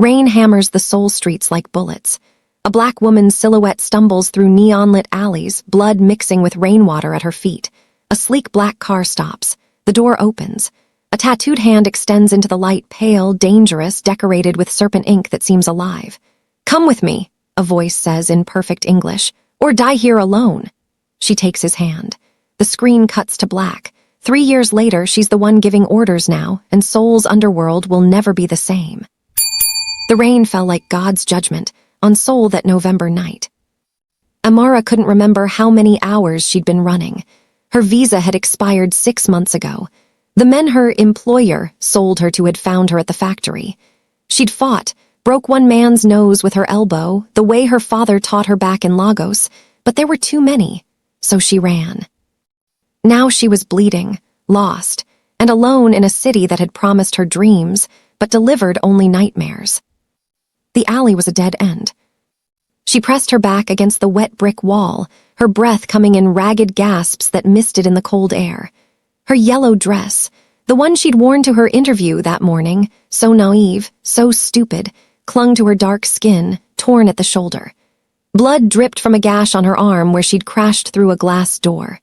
Rain hammers the Seoul streets like bullets. A black woman's silhouette stumbles through neon-lit alleys, blood mixing with rainwater at her feet. A sleek black car stops. The door opens. A tattooed hand extends into the light, pale, dangerous, decorated with serpent ink that seems alive. "Come with me," a voice says in perfect English, "or die here alone." She takes his hand. The screen cuts to black. 3 years later, she's the one giving orders now, and Seoul's underworld will never be the same. The rain fell like God's judgment on Seoul that November night. Amara couldn't remember how many hours she'd been running. Her visa had expired 6 months ago. The men her employer sold her to had found her at the factory. She'd fought, broke one man's nose with her elbow, the way her father taught her back in Lagos, but there were too many, so she ran. Now she was bleeding, lost, and alone in a city that had promised her dreams, but delivered only nightmares. The alley was a dead end. She pressed her back against the wet brick wall, her breath coming in ragged gasps that misted in the cold air. Her yellow dress, the one she'd worn to her interview that morning, so naive, so stupid, clung to her dark skin, torn at the shoulder. Blood dripped from a gash on her arm where she'd crashed through a glass door.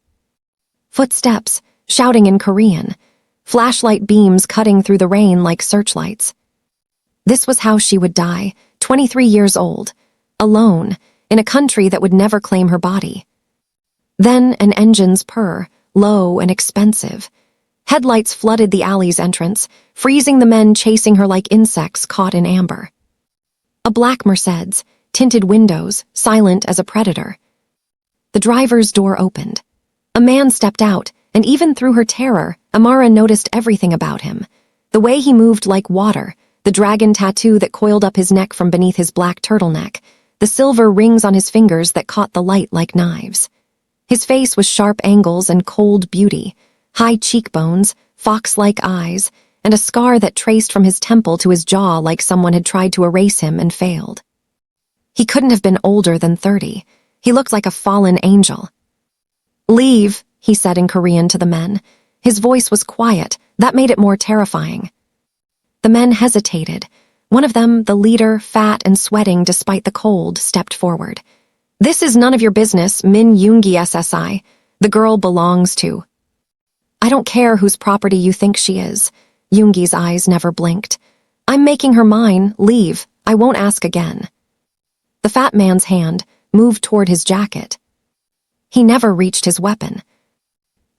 Footsteps, shouting in Korean, flashlight beams cutting through the rain like searchlights. This was how she would die, 23 years old, alone, in a country that would never claim her body. Then an engine's purr, low and expensive. Headlights flooded the alley's entrance, freezing the men chasing her like insects caught in amber. A black Mercedes, tinted windows, silent as a predator. The driver's door opened. A man stepped out, and even through her terror, Amara noticed everything about him. The way he moved like water, the dragon tattoo that coiled up his neck from beneath his black turtleneck, the silver rings on his fingers that caught the light like knives. His face was sharp angles and cold beauty, high cheekbones, fox-like eyes, and a scar that traced from his temple to his jaw like someone had tried to erase him and failed. He couldn't have been older than 30. He looked like a fallen angel. "Leave," he said in Korean to the men. His voice was quiet. That made it more terrifying. The men hesitated. One of them, the leader, fat and sweating despite the cold, stepped forward. "This is none of your business, Min Yoongi SSI. The girl belongs to." "I don't care whose property you think she is." Yoongi's eyes never blinked. "I'm making her mine. Leave. I won't ask again." The fat man's hand moved toward his jacket. He never reached his weapon.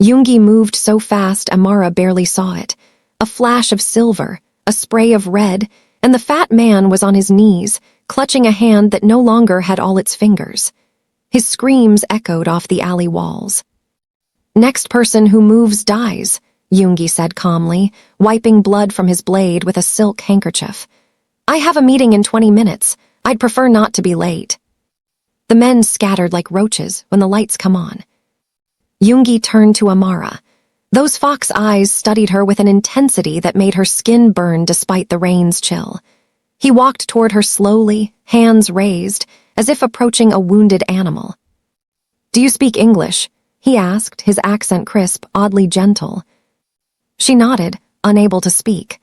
Yoongi moved so fast Amara barely saw it. A flash of silver, a spray of red, and the fat man was on his knees, clutching a hand that no longer had all its fingers. His screams echoed off the alley walls. "Next person who moves dies," Yoongi said calmly, wiping blood from his blade with a silk handkerchief. "I have a meeting in 20 minutes. I'd prefer not to be late." The men scattered like roaches when the lights come on. Yoongi turned to Amara. Those fox eyes studied her with an intensity that made her skin burn despite the rain's chill. He walked toward her slowly, hands raised, as if approaching a wounded animal. "Do you speak English?" he asked, his accent crisp, oddly gentle. She nodded, unable to speak.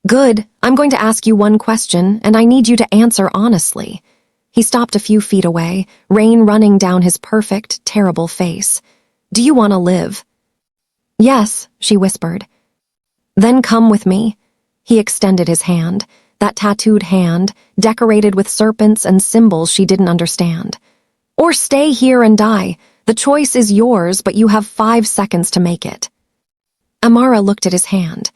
"Good. I'm going to ask you one question, and I need you to answer honestly." He stopped a few feet away, rain running down his perfect, terrible face. "Do you want to live?" "Yes," she whispered. "Then come with me." He extended his hand, that tattooed hand, decorated with serpents and symbols she didn't understand. "Or stay here and die. The choice is yours, but you have 5 seconds to make it." Amara looked at his hand,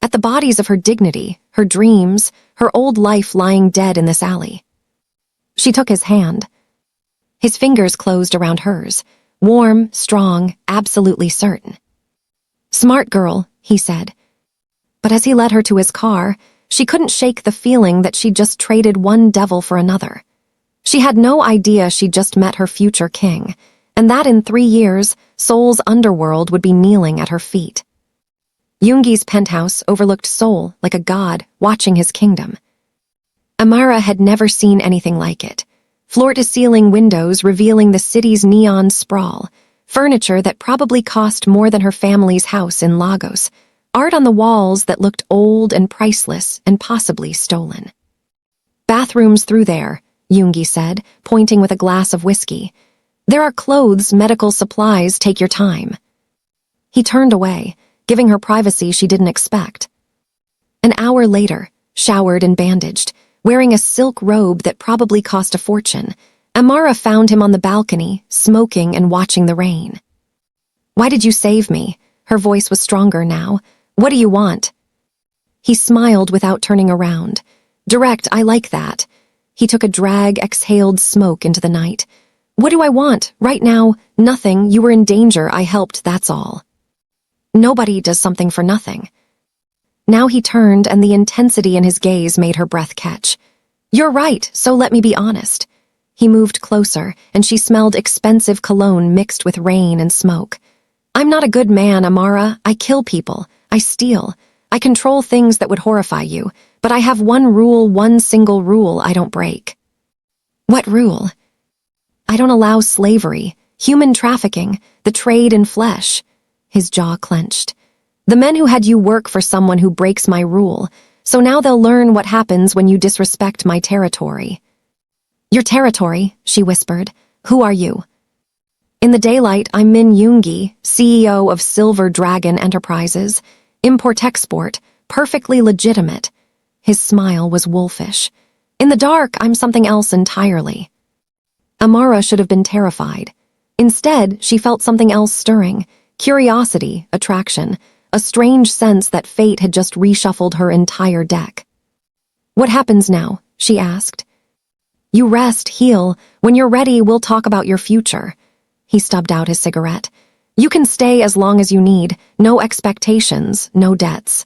at the bodies of her dignity, her dreams, her old life lying dead in this alley. She took his hand. His fingers closed around hers, warm, strong, absolutely certain. "Smart girl," he said. But as he led her to his car, she couldn't shake the feeling that she'd just traded one devil for another. She had no idea she'd just met her future king, and that in 3 years, Seoul's underworld would be kneeling at her feet. Yoongi's penthouse overlooked Seoul like a god watching his kingdom. Amara had never seen anything like it. Floor-to-ceiling windows revealing the city's neon sprawl, furniture that probably cost more than her family's house in Lagos, art on the walls that looked old and priceless and possibly stolen. Bathrooms through there, Yoongi said, pointing with a glass of whiskey. There are clothes, medical supplies, take your time. He turned away, giving her privacy she didn't expect. An hour later, showered and bandaged, wearing a silk robe that probably cost a fortune, Amara found him on the balcony, smoking and watching the rain. Why did you save me? Her voice was stronger now. What do you want? He smiled without turning around. Direct, I like that. He took a drag, exhaled smoke into the night. What do I want? Right now, nothing. You were in danger. I helped, that's all. Nobody does something for nothing. Now he turned, and the intensity in his gaze made her breath catch. You're right, so let me be honest. He moved closer, and she smelled expensive cologne mixed with rain and smoke. I'm not a good man, Amara. I kill people. I steal. I control things that would horrify you, but I have one rule, one single rule I don't break. What rule? I don't allow slavery, human trafficking, the trade in flesh. His jaw clenched. The men who had you work for someone who breaks my rule, so now they'll learn what happens when you disrespect my territory. Your territory, she whispered. Who are you? In the daylight, I'm Min Yoongi, CEO of Silver Dragon Enterprises. Import-export, perfectly legitimate. His smile was wolfish. In the dark, I'm something else entirely. Amara should have been terrified. Instead, she felt something else stirring. Curiosity, attraction, a strange sense that fate had just reshuffled her entire deck. What happens now? She asked. You rest, heal. When you're ready, we'll talk about your future. He stubbed out his cigarette. You can stay as long as you need. No expectations, no debts.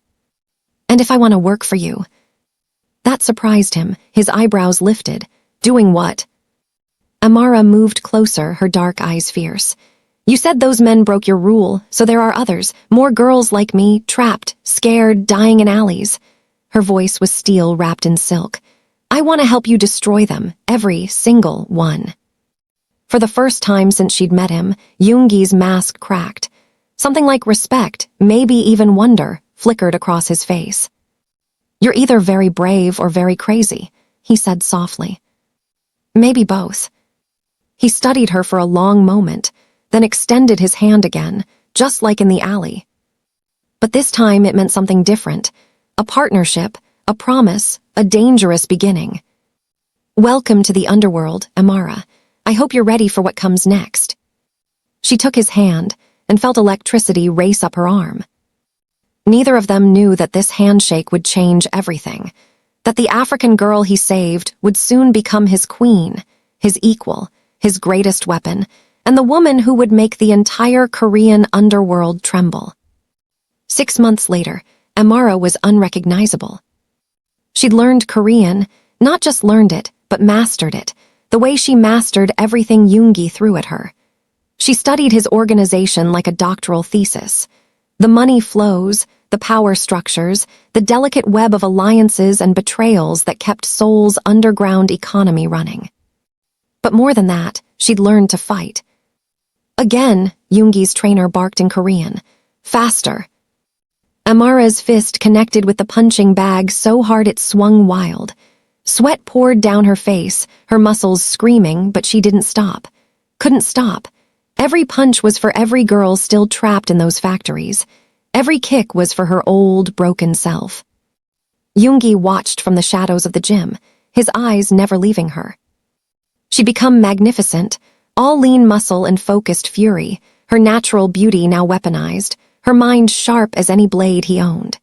And if I want to work for you? That surprised him, his eyebrows lifted. Doing what? Amara moved closer, her dark eyes fierce. You said those men broke your rule, so there are others, more girls like me, trapped, scared, dying in alleys. Her voice was steel wrapped in silk. I want to help you destroy them, every single one. For the first time since she'd met him, Yoongi's mask cracked. Something like respect, maybe even wonder, flickered across his face. You're either very brave or very crazy, he said softly. Maybe both. He studied her for a long moment, then extended his hand again, just like in the alley. But this time it meant something different. A partnership, a promise, a dangerous beginning. Welcome to the Underworld, Amara. I hope you're ready for what comes next. She took his hand and felt electricity race up her arm. Neither of them knew that this handshake would change everything, that the African girl he saved would soon become his queen, his equal, his greatest weapon, and the woman who would make the entire Korean underworld tremble. 6 months later, Amara was unrecognizable. She'd learned Korean, not just learned it, but mastered it, the way she mastered everything Yoongi threw at her. She studied his organization like a doctoral thesis. The money flows, the power structures, the delicate web of alliances and betrayals that kept Seoul's underground economy running. But more than that, she'd learned to fight. Again, Yoongi's trainer barked in Korean. Faster. Amara's fist connected with the punching bag so hard it swung wild. Sweat poured down her face, her muscles screaming, but she didn't stop. Couldn't stop. Every punch was for every girl still trapped in those factories. Every kick was for her old, broken self. Yoongi watched from the shadows of the gym, his eyes never leaving her. She'd become magnificent, all lean muscle and focused fury, her natural beauty now weaponized, her mind sharp as any blade he owned.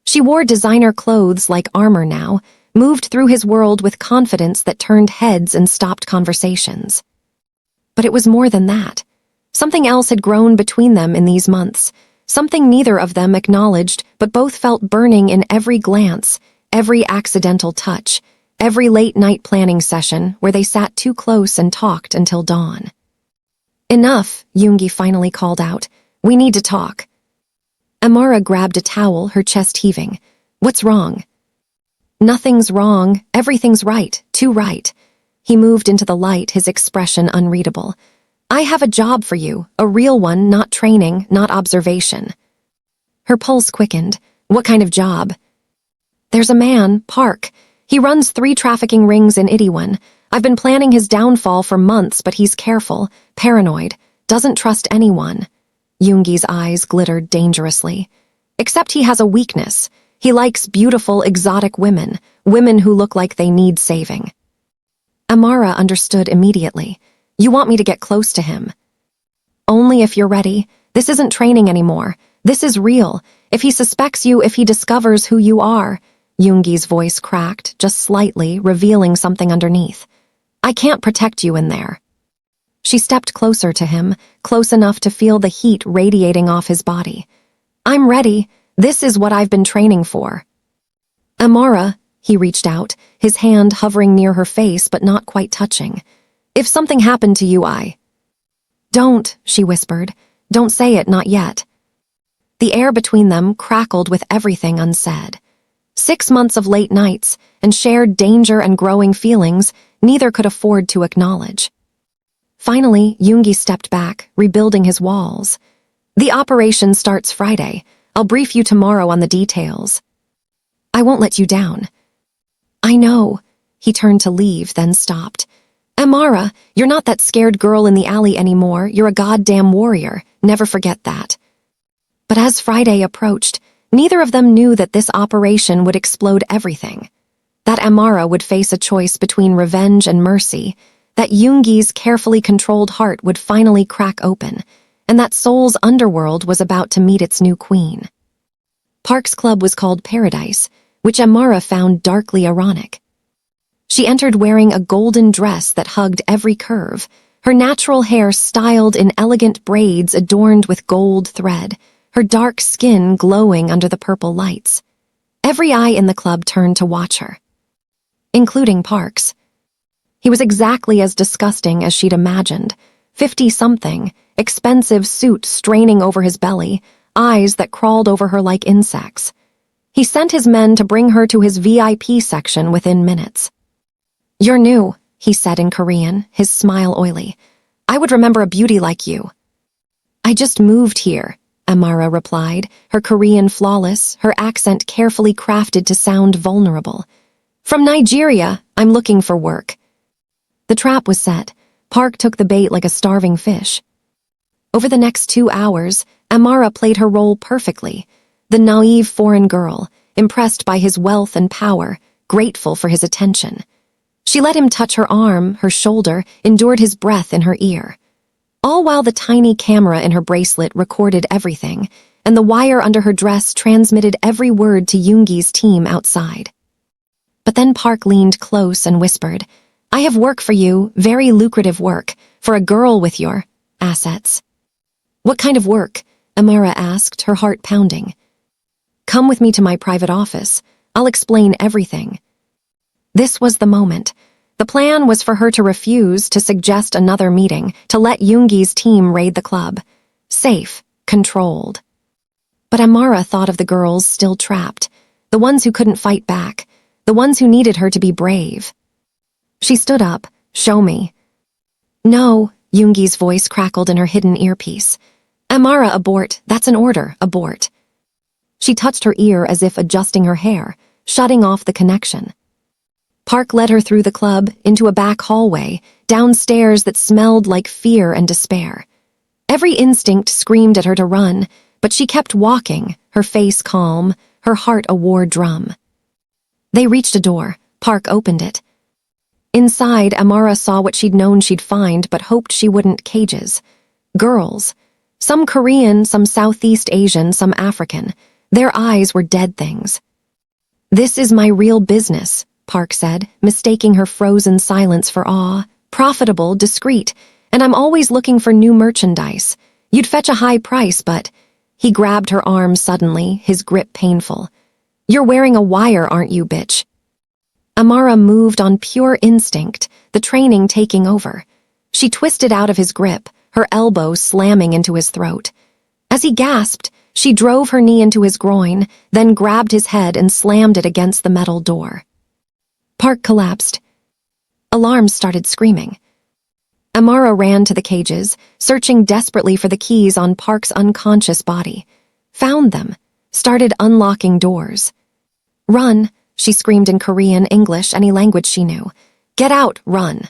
She wore designer clothes like armor now, moved through his world with confidence that turned heads and stopped conversations. But it was more than that. Something else had grown between them in these months, something neither of them acknowledged, but both felt burning in every glance, every accidental touch, every late-night planning session where they sat too close and talked until dawn. Enough, Yoongi finally called out. We need to talk. Amara grabbed a towel, her chest heaving. What's wrong? Nothing's wrong, everything's right, too right. He moved into the light, his expression unreadable. I have a job for you, a real one, not training, not observation. Her pulse quickened. What kind of job? There's a man, Park. He runs 3 trafficking rings in Itaewon. I've been planning his downfall for months, but he's careful, paranoid, doesn't trust anyone. Yoongi's eyes glittered dangerously. Except he has a weakness. He likes beautiful, exotic women, women who look like they need saving. Amara understood immediately. You want me to get close to him? Only if you're ready. This isn't training anymore. This is real. If he suspects you, if he discovers who you are. Yoongi's voice cracked, just slightly, revealing something underneath. I can't protect you in there. She stepped closer to him, close enough to feel the heat radiating off his body. I'm ready. This is what I've been training for. Amara, he reached out, his hand hovering near her face but not quite touching. If something happened to you, Don't, she whispered. Don't say it, not yet. The air between them crackled with everything unsaid. 6 months of late nights and shared danger and growing feelings neither could afford to acknowledge. Finally, Yoongi stepped back, rebuilding his walls. The operation starts Friday. I'll brief you tomorrow on the details. I won't let you down. I know. He turned to leave, then stopped. Amara, you're not that scared girl in the alley anymore. You're a goddamn warrior. Never forget that. But as Friday approached, neither of them knew that this operation would explode everything. That Amara would face a choice between revenge and mercy, that Yoongi's carefully controlled heart would finally crack open, and that Seoul's underworld was about to meet its new queen. Park's club was called Paradise, which Amara found darkly ironic. She entered wearing a golden dress that hugged every curve, her natural hair styled in elegant braids adorned with gold thread, her dark skin glowing under the purple lights. Every eye in the club turned to watch her, including Park's. He was exactly as disgusting as she'd imagined, 50-something, expensive suit straining over his belly, eyes that crawled over her like insects. He sent his men to bring her to his VIP section within minutes. You're new, he said in Korean, his smile oily. I would remember a beauty like you. I just moved here, Amara replied, her Korean flawless, her accent carefully crafted to sound vulnerable. From Nigeria, I'm looking for work. The trap was set. Park took the bait like a starving fish. Over the next 2 hours, Amara played her role perfectly. The naive foreign girl, impressed by his wealth and power, grateful for his attention. She let him touch her arm, her shoulder, endured his breath in her ear. All while the tiny camera in her bracelet recorded everything, and the wire under her dress transmitted every word to Yoongi's team outside. But then Park leaned close and whispered, I have work for you, very lucrative work, for a girl with your assets. What kind of work? Amara asked, her heart pounding. Come with me to my private office. I'll explain everything. This was the moment. The plan was for her to refuse, to suggest another meeting, to let Yoongi's team raid the club. Safe, controlled. But Amara thought of the girls still trapped, the ones who couldn't fight back, the ones who needed her to be brave. She stood up. Show me. No, Yoongi's voice crackled in her hidden earpiece. Amara, abort. That's an order. Abort. She touched her ear as if adjusting her hair, shutting off the connection. Park led her through the club, into a back hallway, downstairs that smelled like fear and despair. Every instinct screamed at her to run, but she kept walking, her face calm, her heart a war drum. They reached a door. Park opened it. Inside, Amara saw what she'd known she'd find but hoped she wouldn't: cages. Girls. Some Korean, some Southeast Asian, some African. Their eyes were dead things. This is my real business, Park said, mistaking her frozen silence for awe. Profitable, discreet, and I'm always looking for new merchandise. You'd fetch a high price, but... He grabbed her arm suddenly, his grip painful. You're wearing a wire, aren't you, bitch? Amara moved on pure instinct, the training taking over. She twisted out of his grip, her elbow slamming into his throat. As he gasped, she drove her knee into his groin, then grabbed his head and slammed it against the metal door. Park collapsed. Alarms started screaming. Amara ran to the cages, searching desperately for the keys on Park's unconscious body. Found them. Started unlocking doors. Run, she screamed in Korean, English, any language she knew. Get out, run.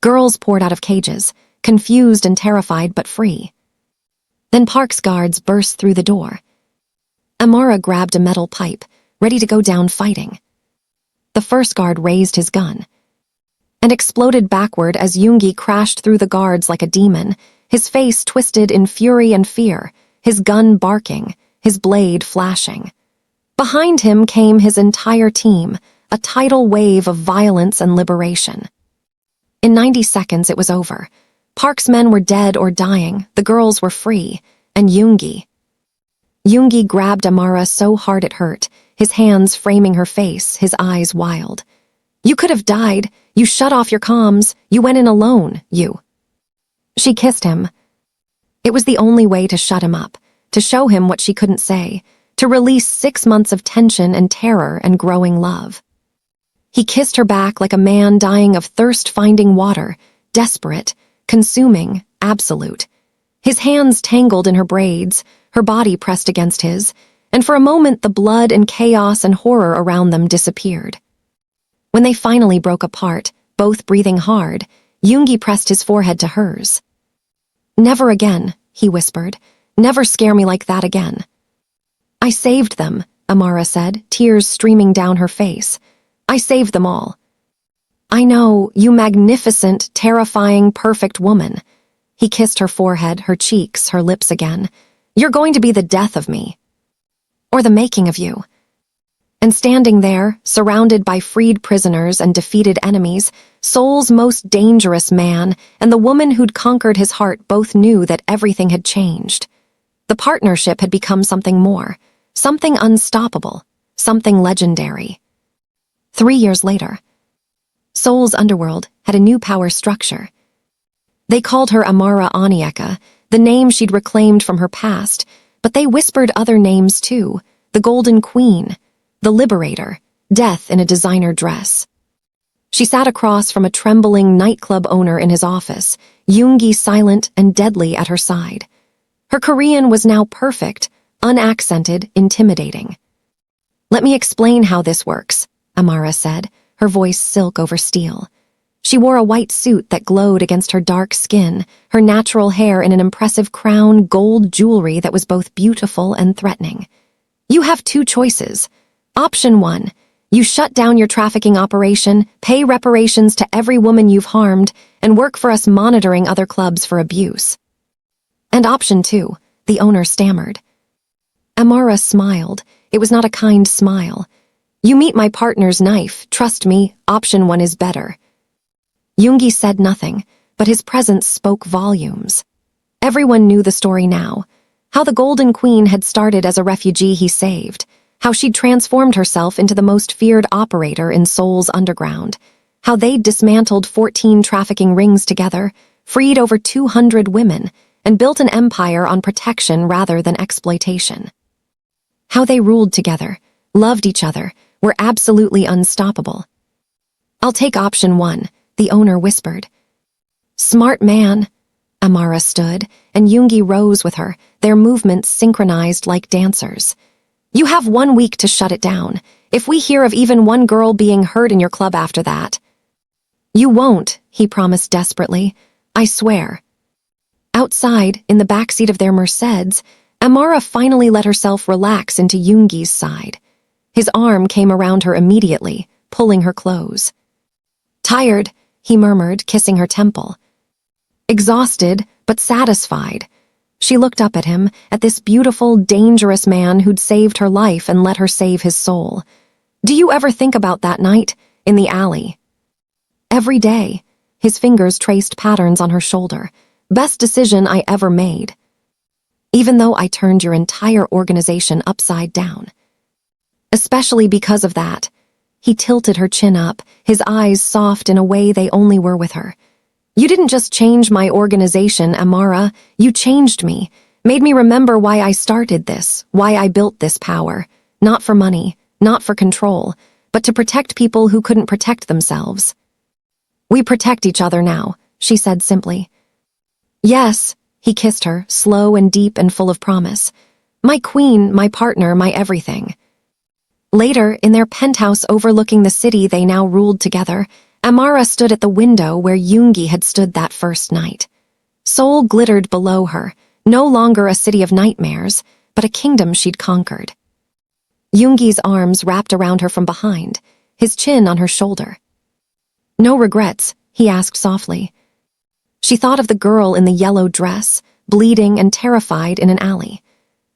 Girls poured out of cages, confused and terrified but free. Then Park's guards burst through the door. Amara grabbed a metal pipe, ready to go down fighting. The first guard raised his gun and exploded backward as Yoongi crashed through the guards like a demon, his face twisted in fury and fear, his gun barking, his blade flashing. Behind him came his entire team, a tidal wave of violence and liberation. In 90 seconds, it was over. Park's men were dead or dying, the girls were free, and Yoongi grabbed Amara so hard it hurt, his hands framing her face, his eyes wild. You could have died. You shut off your comms. You went in alone, you. She kissed him. It was the only way to shut him up, to show him what she couldn't say, to release 6 months of tension and terror and growing love. He kissed her back like a man dying of thirst finding water, desperate, consuming, absolute. His hands tangled in her braids, her body pressed against his, and for a moment the blood and chaos and horror around them disappeared. When they finally broke apart, both breathing hard, Yoongi pressed his forehead to hers. Never again, he whispered. Never scare me like that again. I saved them, Amara said, tears streaming down her face. I saved them all. I know, you magnificent, terrifying, perfect woman. He kissed her forehead, her cheeks, her lips again. You're going to be the death of me. Or the making of you. And standing there, surrounded by freed prisoners and defeated enemies, Seoul's most dangerous man and the woman who'd conquered his heart both knew that everything had changed. The partnership had become something more, something unstoppable, something legendary. 3 years later, Seoul's Underworld had a new power structure. They called her Amara Onyeka, the name she'd reclaimed from her past, but they whispered other names too, the Golden Queen, the Liberator, Death in a designer dress. She sat across from a trembling nightclub owner in his office, Yoongi silent and deadly at her side. Her Korean was now perfect, unaccented, intimidating. Let me explain how this works, Amara said, her voice silk over steel. She wore a white suit that glowed against her dark skin, her natural hair in an impressive crown, gold jewelry that was both beautiful and threatening. You have 2 choices. Option 1, you shut down your trafficking operation, pay reparations to every woman you've harmed, and work for us monitoring other clubs for abuse. And option 2, the owner stammered. Amara smiled. It was not a kind smile. You meet my partner's knife. Trust me, option 1 is better. Yoongi said nothing, but his presence spoke volumes. Everyone knew the story now. How the Golden Queen had started as a refugee he saved. How she'd transformed herself into the most feared operator in Seoul's underground. How they'd dismantled 14 trafficking rings together, freed over 200 women, and built an empire on protection rather than exploitation. How they ruled together, loved each other, were absolutely unstoppable. I'll take option 1, the owner whispered. Smart man. Amara stood, and Yoongi rose with her, their movements synchronized like dancers. You have 1 week to shut it down. If we hear of even one girl being hurt in your club after that. You won't, he promised desperately. I swear. Outside, in the backseat of their Mercedes, Amara finally let herself relax into Yoongi's side. His arm came around her immediately, pulling her close. Tired, he murmured, kissing her temple. Exhausted, but satisfied. She looked up at him, at this beautiful, dangerous man who'd saved her life and let her save his soul. Do you ever think about that night, in the alley? Every day. His fingers traced patterns on her shoulder. Best decision I ever made. Even though I turned your entire organization upside down. Especially because of that. He tilted her chin up, his eyes soft in a way they only were with her. You didn't just change my organization, Amara. You changed me, made me remember why I started this, why I built this power. Not for money, not for control, but to protect people who couldn't protect themselves. We protect each other now, she said simply. Yes, he kissed her, slow and deep and full of promise. My queen, my partner, my everything. Later, in their penthouse overlooking the city they now ruled together, Amara stood at the window where Yoongi had stood that first night. Seoul glittered below her, no longer a city of nightmares, but a kingdom she'd conquered. Yoongi's arms wrapped around her from behind, his chin on her shoulder. "No regrets?" he asked softly. She thought of the girl in the yellow dress, bleeding and terrified in an alley.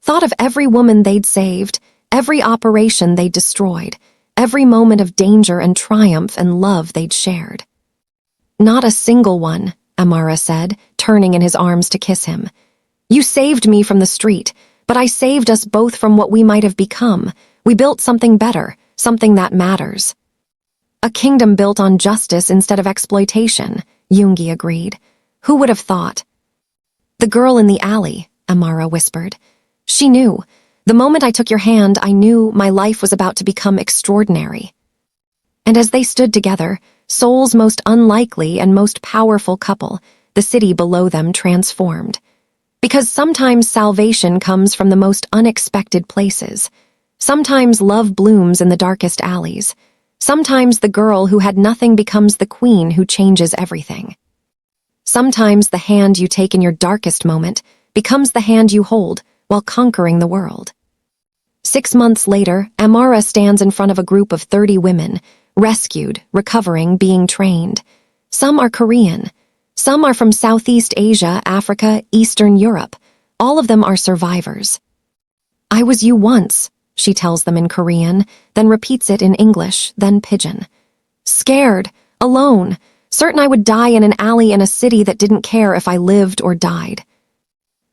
Thought of every woman they'd saved, every operation they'd destroyed, every moment of danger and triumph and love they'd shared. "Not a single one," Amara said, turning in his arms to kiss him. "You saved me from the street, but I saved us both from what we might have become. We built something better, something that matters." "A kingdom built on justice instead of exploitation," Yoongi agreed. "Who would have thought?" "The girl in the alley," Amara whispered. "She knew. The moment I took your hand, I knew my life was about to become extraordinary." And as they stood together, Seoul's most unlikely and most powerful couple, the city below them transformed. Because sometimes salvation comes from the most unexpected places. Sometimes love blooms in the darkest alleys. Sometimes the girl who had nothing becomes the queen who changes everything. Sometimes the hand you take in your darkest moment becomes the hand you hold while conquering the world. 6 months later, Amara stands in front of a group of 30 women, rescued, recovering, being trained. Some are Korean. Some are from Southeast Asia, Africa, Eastern Europe. All of them are survivors. "I was you once," she tells them in Korean, then repeats it in English, then Pidgin. "Scared, alone, certain I would die in an alley in a city that didn't care if I lived or died."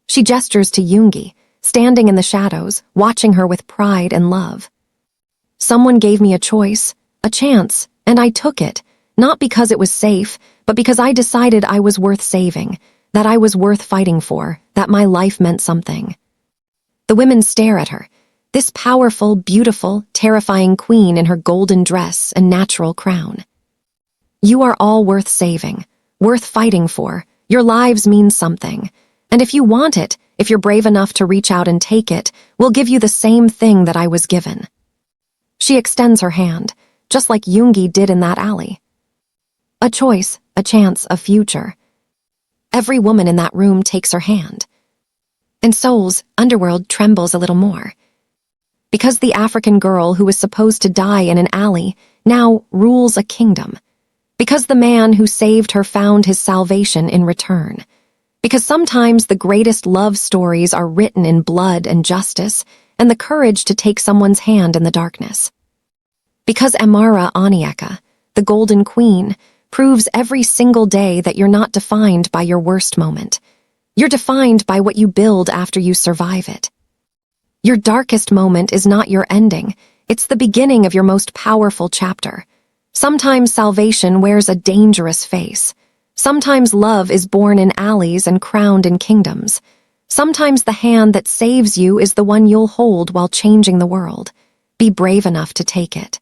She gestures to Yoongi, standing in the shadows, watching her with pride and love. "Someone gave me a choice, a chance, and I took it, not because it was safe, but because I decided I was worth saving, that I was worth fighting for, that my life meant something." The women stare at her, this powerful, beautiful, terrifying queen in her golden dress and natural crown. "You are all worth saving, worth fighting for. Your lives mean something. And if you want it, if you're brave enough to reach out and take it, we'll give you the same thing that I was given." She extends her hand, just like Yoongi did in that alley. A choice, a chance, a future. Every woman in that room takes her hand. And Seoul's Underworld trembles a little more. Because the African girl who was supposed to die in an alley now rules a kingdom. Because the man who saved her found his salvation in return. Because sometimes the greatest love stories are written in blood and justice and the courage to take someone's hand in the darkness. Because Amara Onyeka, the Golden Queen, proves every single day that you're not defined by your worst moment. You're defined by what you build after you survive it. Your darkest moment is not your ending. It's the beginning of your most powerful chapter. Sometimes salvation wears a dangerous face. Sometimes love is born in alleys and crowned in kingdoms. Sometimes the hand that saves you is the one you'll hold while changing the world. Be brave enough to take it.